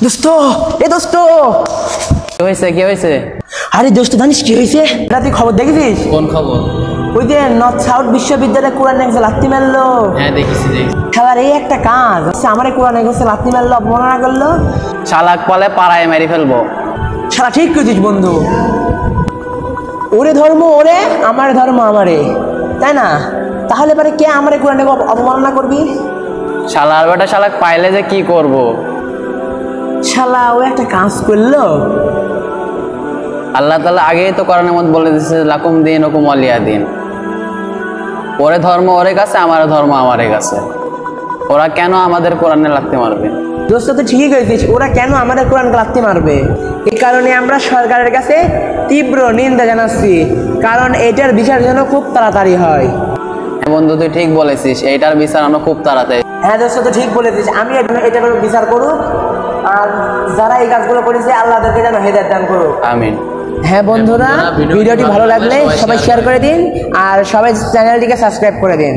দোস্ত দোস্ত কি হয়েছে কি হয়েছে? আরে দোস্ত জানিস কি হয়েছে? এটা তুই খবর দেখেছিস? কোন খবর? ওই যে নর্থ সাউথ বিশ্ববিদ্যালয়ে কোরআন একজন লাত্তি মারলো। হ্যাঁ দেখেছি। খেলার এই একটা কাজ আমার কোরআন একজন লাত্তি মারলো, অপমাননা করলো। চালাক পালে পাড়ায় মেরে ফেলবো। সারা ঠিক করেছিস বন্ধু। ওরে ধর্ম ওরে, আমার ধর্ম আমারে, তাই না? তাহলে পরে কে আমার কোরআনটাকে অপমাননা করবি? শালার বেটা শালাক পাইলে যে কি করব? শালা ও একটা কাজ করলো। আল্লাহ তাআলা আগেই তো কোরআনের মধ্যে বলে দিয়েছে লাকুম দীনুকুম ওয়ালিয়া দিন। ওরে ধর্ম ওরে কাছে, আমার ধর্ম আমারে কাছে। ওরা কেন আমাদের কোরআনে লাগতে মারবে? দোস্ত তো ঠিকই করেছিস, ওরা কেন আমাদের কোরআনকে লাত্তি মারবে? এই কারণে আমরা সরকারের কাছে তীব্র নিন্দা জানাচ্ছি, কারণ এটার বিচার যেন খুব তাড়াতাড়ি হয়। বন্ধু তুই ঠিক বলেছিস, এইটার বিচার আনো খুব তাড়াতাড়ি। হ্যাঁ দোস্ত তো ঠিক বলেছিস, আমি এটার বিচার করুক, আর যারা এই কাজগুলো করেছে আল্লাহদেরকে যেন হেদায়েত দান করুক। আমিন। হ্যাঁ বন্ধুরা, ভিডিওটি ভালো লাগলে সবাই শেয়ার করে দিন, আর সবাই চ্যানেলটিকে সাবস্ক্রাইব করে দিন।